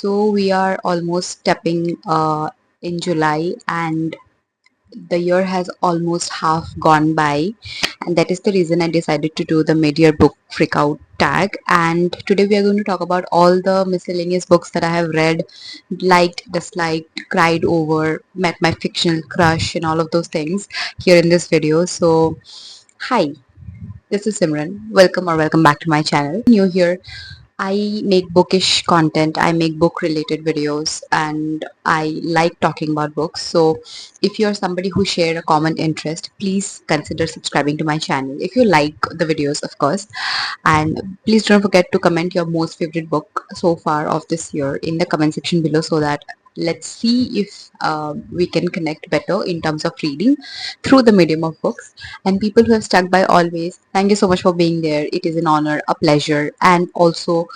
So we are almost stepping in July, and the year has almost half gone by, and that is the reason I decided to do the mid-year book freakout tag. And today we are going to talk about all the miscellaneous books that I have read, liked, disliked, cried over, met my fictional crush, and all of those things here in this video. So, hi, this is Simran. Welcome or welcome back to my channel. New here, I make bookish content, I make book related videos, and I like talking about books. So, if you're somebody who share a common interest, please consider subscribing to my channel if you like the videos, of course. And please don't forget to comment your most favorite book so far of this year in the comment section below so that let's see if we can connect better in terms of reading through the medium of books. And people who have stuck by always, thank you so much for being there. It is an honor, a pleasure, and also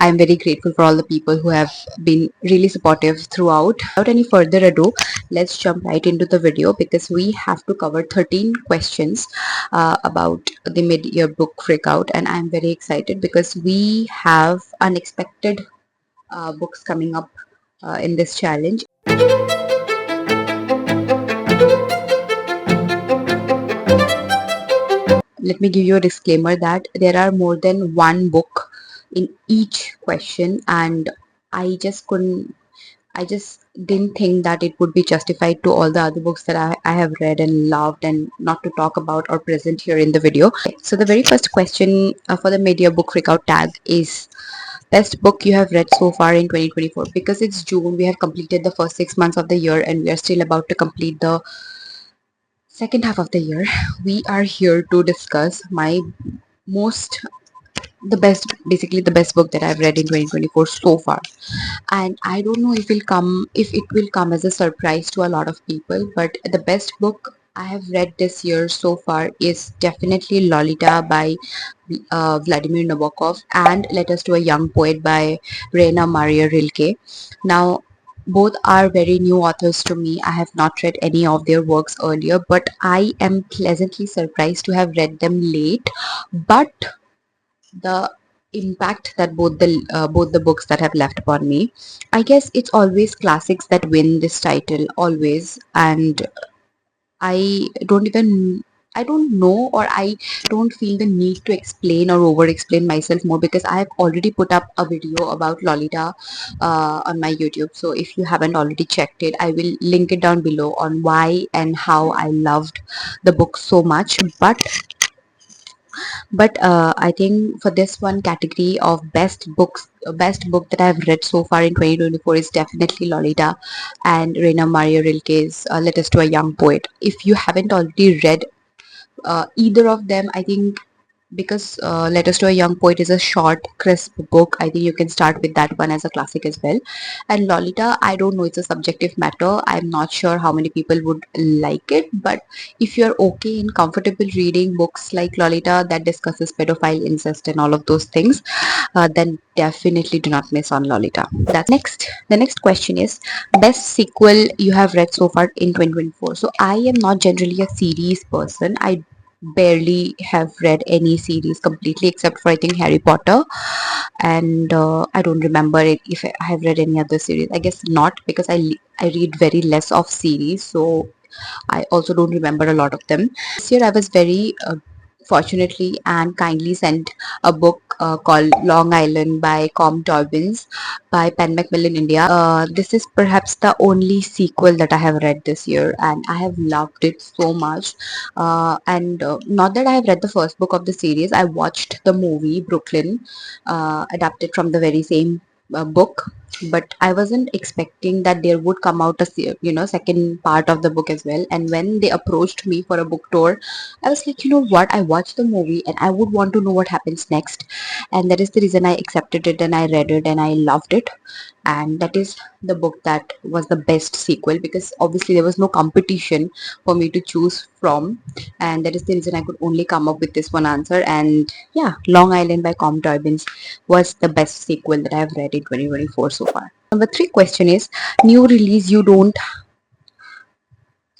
I am very grateful for all the people who have been really supportive throughout. Without any further ado, let's jump right into the video because we have to cover 13 questions about the mid-year book freakout, and I'm very excited because we have unexpected books coming up in this challenge. Let me give you a disclaimer that there are more than one book in each question, and I just didn't think that it would be justified to all the other books that I have read and loved and not to talk about or present here in the video. So the very first question for the media book freakout tag is best book you have read so far in 2024. Because it's June, we have completed the first 6 months of the year and we are still about to complete the second half of the year. We are here to discuss my most the best basically the best book that I've read in 2024 so far. And I don't know if it will come as a surprise to a lot of people, but the best book I have read this year so far is definitely Lolita by Vladimir Nabokov and Letters to a Young Poet by Raina Maria Rilke. Now, both are very new authors to me. I have not read any of their works earlier, but I am pleasantly surprised to have read them late. But the impact that both the books that have left upon me, I guess it's always classics that win this title, always. And I don't even I don't know, or I don't feel the need to explain or over explain myself more because I have already put up a video about Lolita on my YouTube. So if you haven't already checked it, I will link it down below on why and how I loved the book so much. But I think for this one category of best book that I've read so far in 2024 is definitely Lolita and Raina Maria Rilke's Letters to a Young Poet. If you haven't already read either of them, I think because Letters to a Young Poet is a short, crisp book, I think you can start with that one as a classic as well. And Lolita, I don't know, it's a subjective matter. I'm not sure how many people would like it, but if you're okay and comfortable reading books like Lolita that discusses pedophile, incest, and all of those things, then definitely do not miss on Lolita. That's next. The next question is best sequel you have read so far in 2024. So I am not generally a series person. I barely have read any series completely except for I think Harry Potter, and I don't remember it if I have read any other series. I guess not because I read very less of series, so I also don't remember a lot of them. This year I was very fortunately and kindly sent a book called Long Island by Com Torbins by Penn Macmillan India. This is perhaps the only sequel that I have read this year, and I have loved it so much. And not that I have read the first book of the series, I watched the movie Brooklyn, adapted from the very same book, but I wasn't expecting that there would come out a second part of the book as well. And when they approached me for a book tour, I was like, you know what, I watched the movie and I would want to know what happens next, and that is the reason I accepted it and I read it and I loved it. And that is the book that was the best sequel because obviously there was no competition for me to choose from, and that is the reason I could only come up with this one answer. And yeah, Long Island by Com Torbins was the best sequel that I have read in 2024 so far. Number 3 question is new release you don't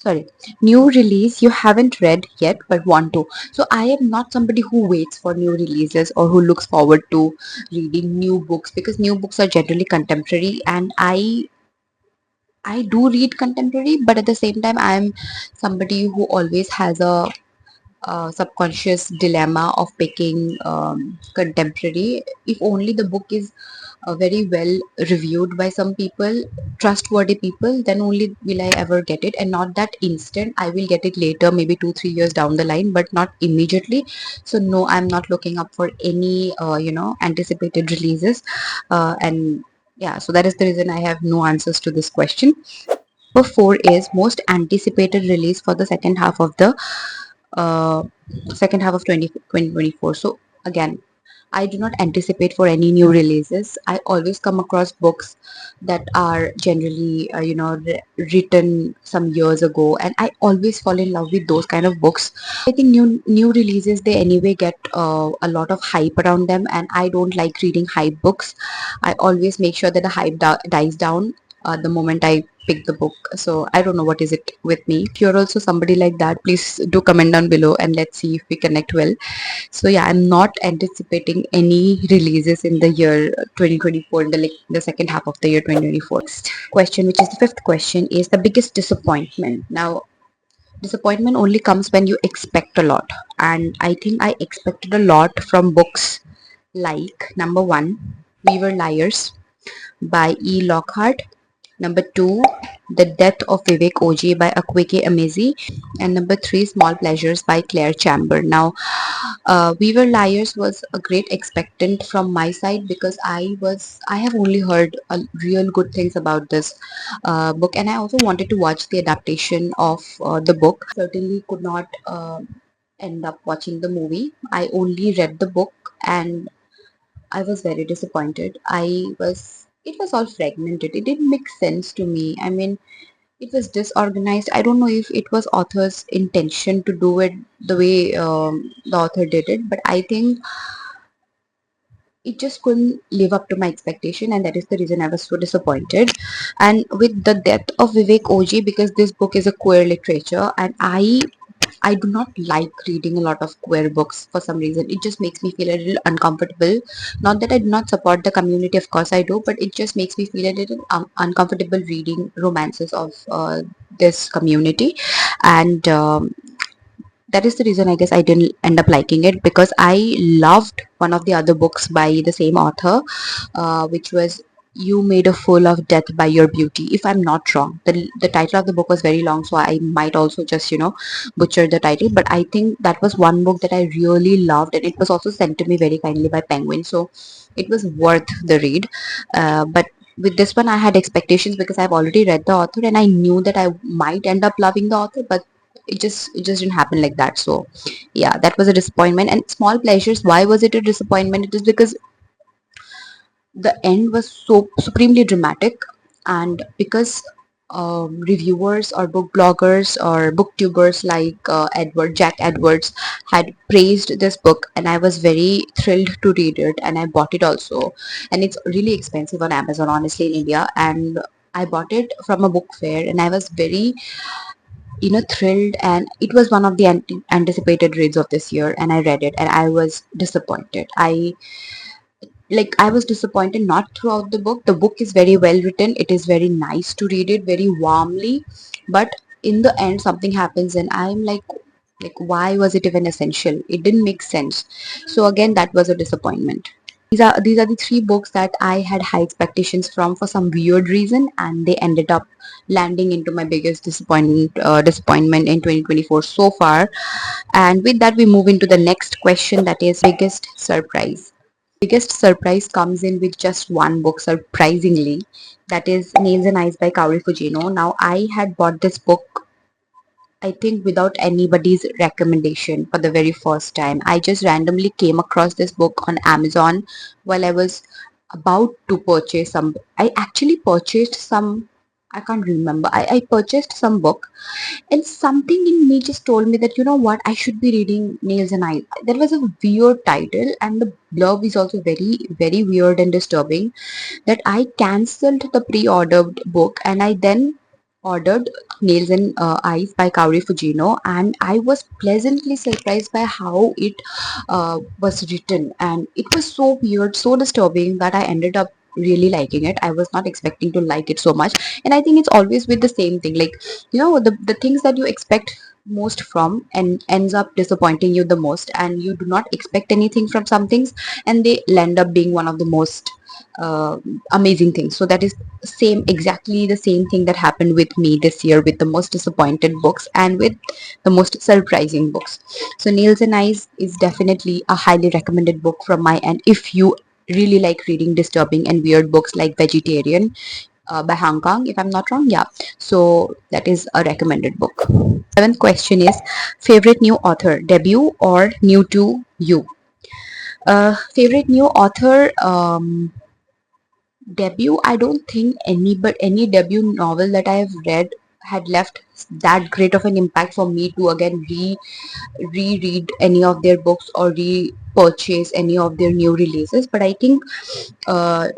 sorry, new release you haven't read yet but want to. So I am not somebody who waits for new releases or who looks forward to reading new books, because new books are generally contemporary, and I do read contemporary, but at the same time I'm somebody who always has a subconscious dilemma of picking contemporary. If only the book is very well reviewed by some people, trustworthy people, then only will I ever get it, and not that instant. I will get it later, maybe 2 3 years down the line, but not immediately. So no, I'm not looking up for any anticipated releases, and yeah, so that is the reason I have no answers to this question. Number four is most anticipated release for the uh, second half of 2024. So again, I do not anticipate for any new releases. I always come across books that are generally, written some years ago, and I always fall in love with those kind of books. I think new releases, they anyway get a lot of hype around them, and I don't like reading hype books. I always make sure that the hype dies down the moment I pick the book. So I don't know what is it with me. If you're also somebody like that, please do comment down below and let's see if we connect well. So yeah, I'm not anticipating any releases in the year 2024, in the second half of the year 2024. Next question, which is the fifth question, is the biggest disappointment. Now, disappointment only comes when you expect a lot, and I think I expected a lot from books like number one, We Were Liars by E. Lockhart. Number two, The Death of Vivek OJ by Akwaeke Emezi. And number three, Small Pleasures by Claire Chamber. Now, We Were Liars was a great expectant from my side, because I have only heard real good things about this book, and I also wanted to watch the adaptation of the book. Certainly could not end up watching the movie. I only read the book, and I was very disappointed. It was all fragmented. It didn't make sense to me. I mean, it was disorganized. I don't know if it was author's intention to do it the way the author did it, but I think it just couldn't live up to my expectation, and that is the reason I was so disappointed. And with The Death of Vivek OJ, because this book is a queer literature, and I do not like reading a lot of queer books for some reason. It just makes me feel a little uncomfortable. Not that I do not support the community, of course I do, but it just makes me feel a little uncomfortable reading romances of this community. And that is the reason I guess I didn't end up liking it, because I loved one of the other books by the same author, which was You Made a Fool of Death by Your Beauty, if I'm not wrong. The title of the book was very long, so I might also just, butcher the title, but I think that was one book that I really loved, and it was also sent to me very kindly by Penguin, so it was worth the read. But with this one, I had expectations because I've already read the author, and I knew that I might end up loving the author, but it just didn't happen like that. So yeah, that was a disappointment. And Small Pleasures, why was it a disappointment? It is because the end was so supremely dramatic, and because reviewers or book bloggers or booktubers like Jack Edwards had praised this book, and I was very thrilled to read it, and I bought it also. And it's really expensive on Amazon, honestly, in India. And I bought it from a book fair, and I was very thrilled, and it was one of the anticipated reads of this year, and I read it and I was disappointed. I was disappointed not throughout the book. The book is very well written, it is very nice to read it very warmly, but in the end something happens and I'm like, why was it even essential? It didn't make sense. So again, that was a disappointment. These are the three books that I had high expectations from for some weird reason, and they ended up landing into my biggest disappointment in 2024 so far. And with that, we move into the next question, that is biggest surprise. Biggest surprise comes in with just one book, surprisingly. That is Nails and Eyes by Kaori Fujino. Now, I had bought this book, I think, without anybody's recommendation for the very first time. I just randomly came across this book on Amazon while I was about to purchase some. I actually purchased some. I can't remember. I purchased some book, and something in me just told me that, you know what, I should be reading Nails and Eyes. There was a weird title, and the blurb is also very, very weird and disturbing, that I cancelled the pre-ordered book, and I then ordered Nails and Eyes by Kaori Fujino, and I was pleasantly surprised by how it was written, and it was so weird, so disturbing that I ended up really liking it. I was not expecting to like it so much, and I think it's always with the same thing, like the things that you expect most from and ends up disappointing you the most, and you do not expect anything from some things, and they end up being one of the most uh, amazing things. So that is exactly the same thing that happened with me this year, with the most disappointed books and with the most surprising books. So Nails and Eyes is definitely a highly recommended book from my end if you really like reading disturbing and weird books like Vegetarian by Hong Kong, if I'm not wrong. Yeah, so that is a recommended book. Seventh question is favorite new author, debut or new to you? Favorite new author, debut. I don't think any debut novel that I have read had left that great of an impact for me to again reread any of their books or repurchase any of their new releases. But I think uh,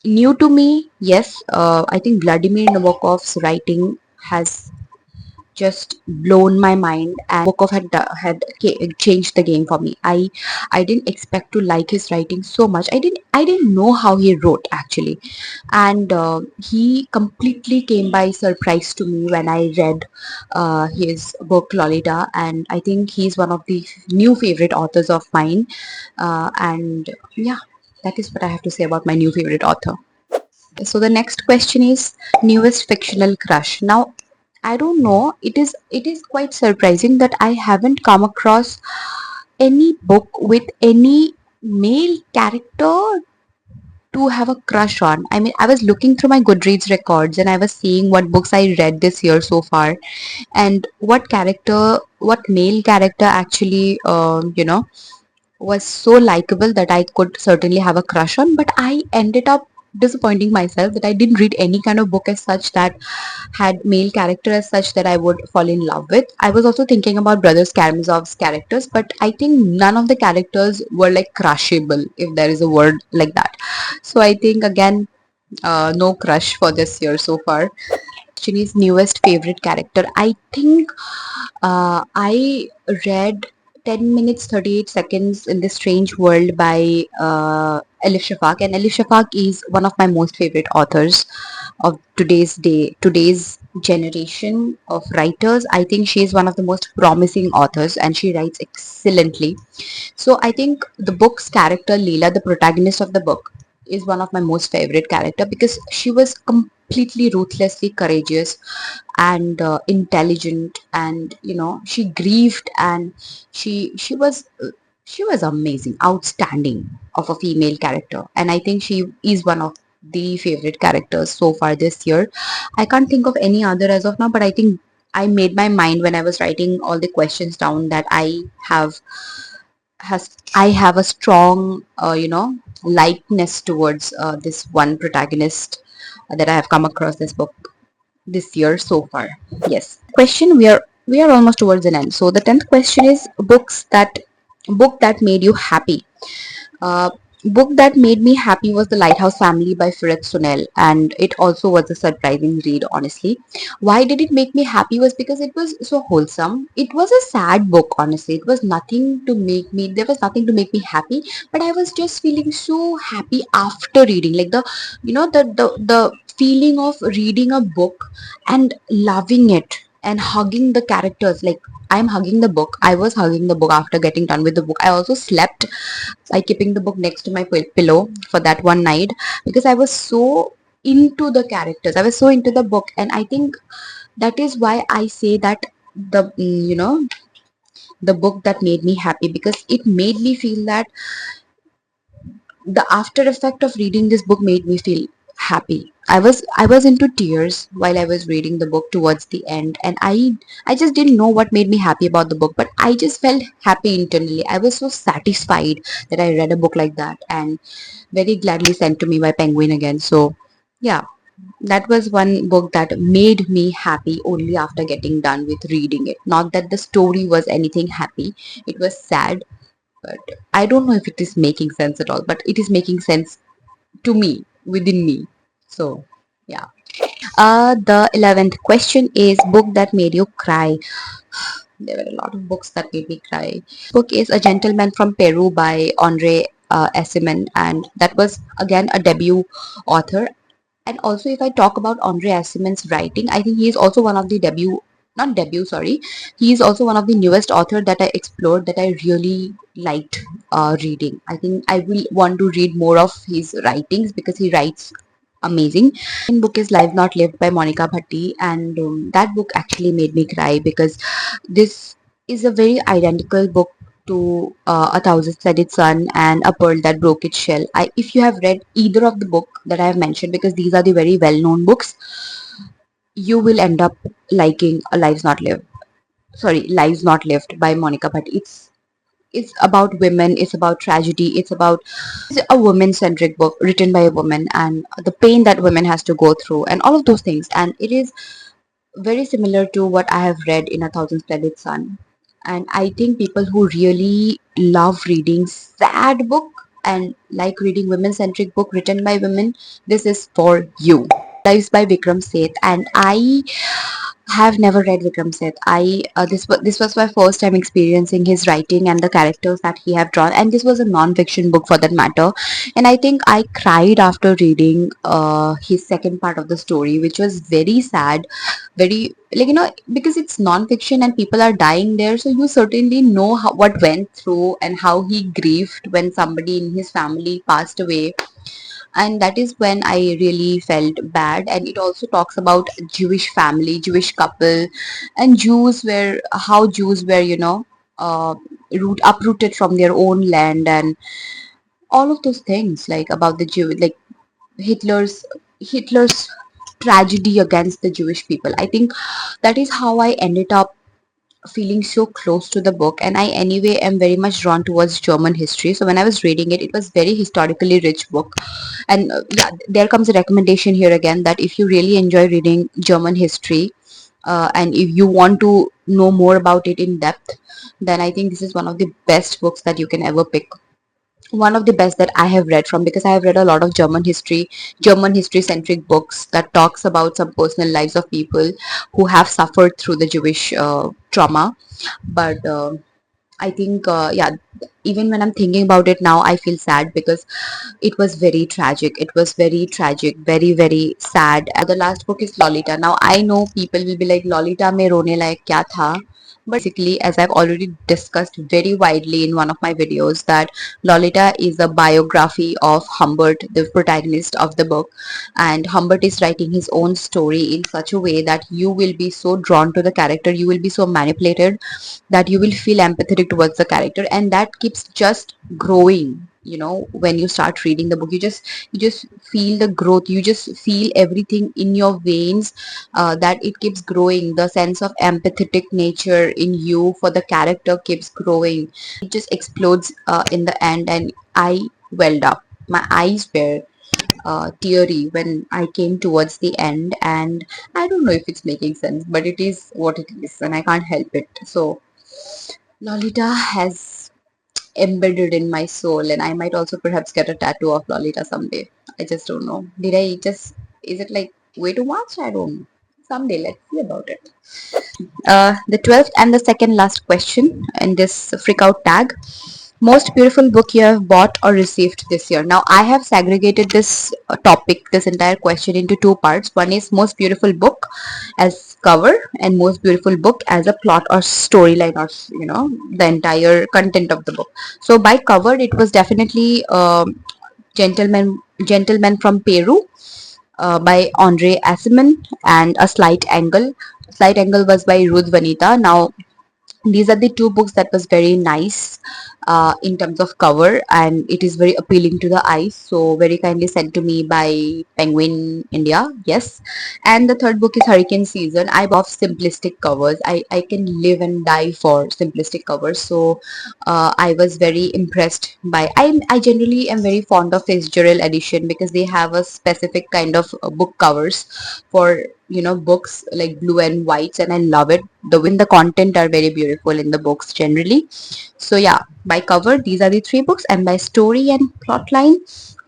new to me, yes. I think Vladimir Nabokov's writing has just blown my mind, and Nabokov had changed the game for me. I didn't expect to like his writing so much. I didn't know how he wrote actually, and he completely came by surprise to me when I read his book Lolita, and I think he's one of the new favorite authors of mine. And yeah, that is what I have to say about my new favorite author. So the next question is newest fictional crush. Now I don't know. It is quite surprising that I haven't come across any book with any male character to have a crush on. I mean, I was looking through my Goodreads records and I was seeing what books I read this year so far, and what male character actually, was so likable that I could certainly have a crush on. But I ended up disappointing myself that I didn't read any kind of book as such that had male character as such that I would fall in love with. I was also thinking about Brothers Karamazov's characters, but I think none of the characters were like crushable, if there is a word like that. So I think again, no crush for this year so far. Chini's newest favorite character. I think I read 10 minutes 38 seconds in this strange world by Elif Shafak, and Elif Shafak is one of my most favorite authors of today's generation of writers. I think she is one of the most promising authors and she writes excellently. So I think the book's character Leela, the protagonist of the book, is one of my most favorite character because she was completely ruthlessly courageous and intelligent, and she grieved, and she was amazing, outstanding of a female character, and I think she is one of the favorite characters so far this year. I can't think of any other as of now, but I think I made my mind when I was writing all the questions down that I have a strong likeness towards this one protagonist that I have come across this book this year so far. Yes. Question, we are almost towards an end. So the 10th question is book that made you happy. Uh, Book that made me happy was The Lighthouse Family by Firat Sunel, and it also was a surprising read, honestly. Why did it make me happy was because it was so wholesome. It was a sad book, honestly. There was nothing to make me happy, but I was just feeling so happy after reading. Like the feeling of reading a book and loving it and hugging the characters. Like I'm hugging the book. I was hugging the book after getting done with the book. I also slept by keeping the book next to my pillow for that one night because I was so into the characters. I was so into the book, and I think that is why I say that the book that made me happy, because it made me feel that the after effect of reading this book made me feel happy. I was into tears while I was reading the book towards the end, and I just didn't know what made me happy about the book, but I just felt happy internally. I was so satisfied that I read a book like that, and very gladly sent to me by Penguin again. So yeah, that was one book that made me happy only after getting done with reading it. Not that the story was anything happy, it was sad, but I don't know if it is making sense at all, but it is making sense to me, within me. So yeah. The 11th question is book that made you cry. There were a lot of books that made me cry. Book is A Gentleman from Peru by Andre Asiman, and that was again a debut author. And also, if I talk about Andre Asiman's writing, I think he is also one of the not debut, sorry. He is also one of the newest author that I explored that I really liked reading. I think I will want to read more of his writings because he writes amazing. Second book is Lives Not Lived by Monica Bhatti, and that book actually made me cry because this is a very identical book to A Thousand Sided Sun and A Pearl That Broke Its Shell. If you have read either of the book that I have mentioned, because these are the very well-known books, you will end up liking A Lives Not Lived. Sorry, Lives Not Lived by Monica Bhatti. It's about women. It's about tragedy. It's a woman-centric book written by a woman and the pain that women has to go through and all of those things. And it is very similar to what I have read in A Thousand Splendid Sun. And I think people who really love reading sad book and like reading women-centric book written by women, this is for you. Lives by Vikram Seth, and I have never read Vikram Seth. This was my first time experiencing his writing and the characters that he have drawn, and this was a non-fiction book for that matter. And I think I cried after reading his second part of the story, which was very sad, very like because it's non-fiction and people are dying there, so you certainly know what went through and how he grieved when somebody in his family passed away, and that is when I really felt bad. And it also talks about Jewish family, Jewish couple, and Jews were uh, uprooted from their own land, and all of those things, like about the Jew, like Hitler's tragedy against the Jewish people. I think that is how I ended up feeling so close to the book, and I anyway am very much drawn towards German history. So when I was reading it, it was very historically rich book. And yeah, there comes a recommendation here again, that if you really enjoy reading German history, and if you want to know more about it in depth, then I think this is one of the best books that you can ever pick, one of the best that I have read from, because I have read a lot of German history centric books that talks about some personal lives of people who have suffered through the Jewish trauma. But I think, yeah, even when I'm thinking about it now, I feel sad because it was very tragic. It was very tragic, very, very sad. The last book is Lolita. Now, I know people will be like, Lolita mein rone layak kya tha? But basically, as I've already discussed very widely in one of my videos, that Lolita is a biography of Humbert, the protagonist of the book. And Humbert is writing his own story in such a way that you will be so drawn to the character, you will be so manipulated that you will feel empathetic towards the character, and that keeps just growing. When you start reading the book, you just feel the growth, you just feel everything in your veins, that it keeps growing, the sense of empathetic nature in you for the character keeps growing. It just explodes in the end, and I welled up, my eyes were teary when I came towards the end. And I don't know if it's making sense, but it is what it is, and I can't help it. So Lolita has embedded in my soul, and I might also perhaps get a tattoo of Lolita someday. I just don't know. Is it like way too much? I don't know. Someday, let's see about it. The 12th and the second last question in this freak out tag. Most beautiful book you have bought or received this year. Now, I have segregated this topic, this entire question, into two parts. One is most beautiful book as cover, and most beautiful book as a plot or storyline, or the entire content of the book. So by cover, it was definitely Gentleman from Peru by Andre Asiman, and A Slight Angle. Slight Angle was by Ruth Vanita. Now, these are the two books that was very nice in terms of cover, and it is very appealing to the eyes, so very kindly sent to me by Penguin India. Yes. And the third book is Hurricane Season. I love simplistic covers. I can live and die for simplistic covers. So I was very impressed by, I generally am very fond of Fitzgerald edition because they have a specific kind of book covers for books like blue and whites, and I love it. The content are very beautiful in the books generally. So yeah, by cover, these are the three books, and by story and plot line,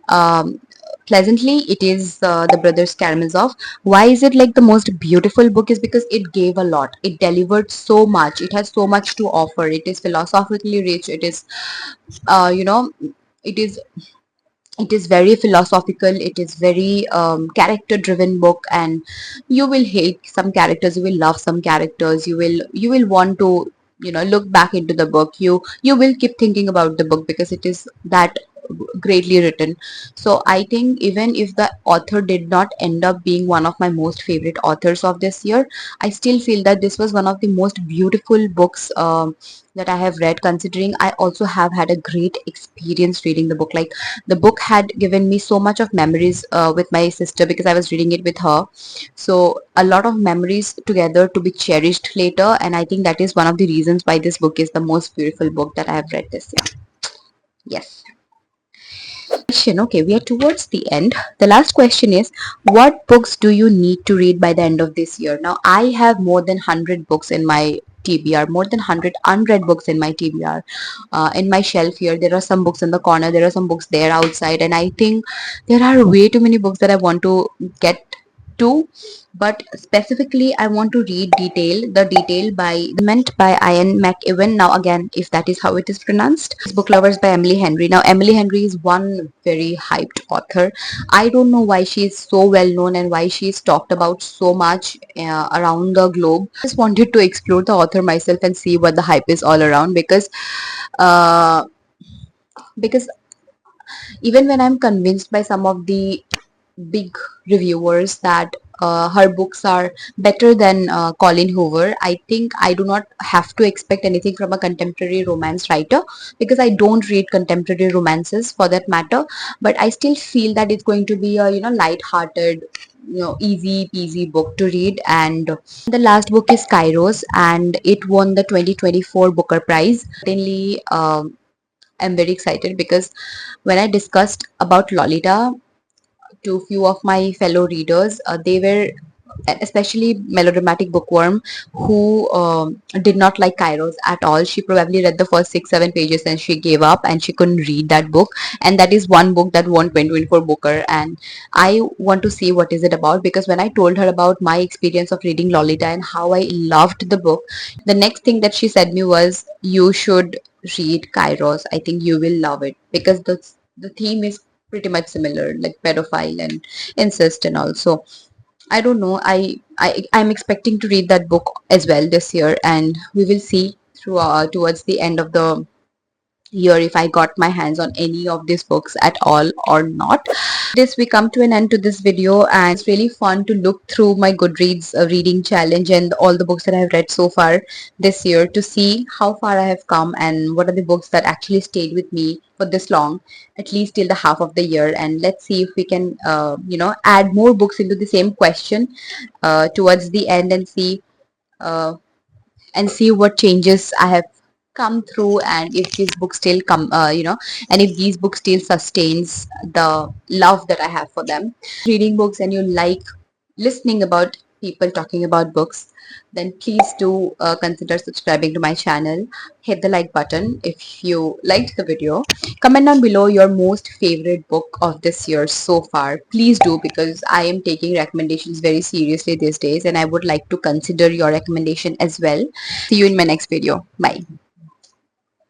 um, pleasantly. It is The Brothers Karamazov. Why is it like the most beautiful book? Is because it gave a lot. It delivered so much. It has so much to offer. It is philosophically rich. It is, you know, it is it is very philosophical. It is very character driven book, and you will hate some characters, you will love some characters, you will want to look back into the book. You will keep thinking about the book because it is that greatly written. So I think even if the author did not end up being one of my most favorite authors of this year, I still feel that this was one of the most beautiful books that I have read, considering I also have had a great experience reading the book. Like, the book had given me so much of memories with my sister, because I was reading it with her. So a lot of memories together to be cherished later, and I think that is one of the reasons why this book is the most beautiful book that I have read this year. Yes. Question. Okay, we are towards the end. The last question is, what books do you need to read by the end of this year? Now, I have more than 100 books in my TBR, more than 100 unread books in my TBR. In my shelf here, there are some books in the corner, there are some books there outside, and I think there are way too many books that I want to get to. But specifically, I want to read The Detail by meant by Ian McEwan. Now, again, if that is how it is pronounced. Book Lovers by Emily Henry. Now, Emily Henry is one very hyped author. I don't know why she is so well known and why she is talked about so much around the globe. I just wanted to explore the author myself and see what the hype is all around, uh, because even when I'm convinced by some of the big reviewers that her books are better than Colin Hoover, I think I do not have to expect anything from a contemporary romance writer, because I don't read contemporary romances for that matter. But I still feel that it's going to be a light-hearted, easy peasy book to read. And the last book is Kairos, and it won the 2024 Booker Prize. Certainly, I'm very excited because when I discussed about Lolita to few of my fellow readers, they were, especially melodramatic bookworm, who did not like Kairos at all. She probably read the first 6-7 pages and she gave up and she couldn't read that book. And that is one book that won 2024 Booker. And I want to see what is it about, because when I told her about my experience of reading Lolita and how I loved the book, the next thing that she said me was, "You should read Kairos. I think you will love it, because the theme is pretty much similar, like pedophile and incest and all." So I don't know. I'm expecting to read that book as well this year, and we will see through towards the end of the year if I got my hands on any of these books at all or not. This we come to an end to this video, and it's really fun to look through my Goodreads reading challenge and all the books that I've read so far this year, to see how far I have come and what are the books that actually stayed with me for this long, at least till the half of the year. And let's see if we can add more books into the same question towards the end, uh, and see what changes I have come through, and if these books still come, and if these books still sustains the love that I have for them. Reading books and you like listening about people talking about books, then please do consider subscribing to my channel. Hit the like button if you liked the video. Comment down below your most favorite book of this year so far. Please do, because I am taking recommendations very seriously these days, and I would like to consider your recommendation as well. See you in my next video. Bye.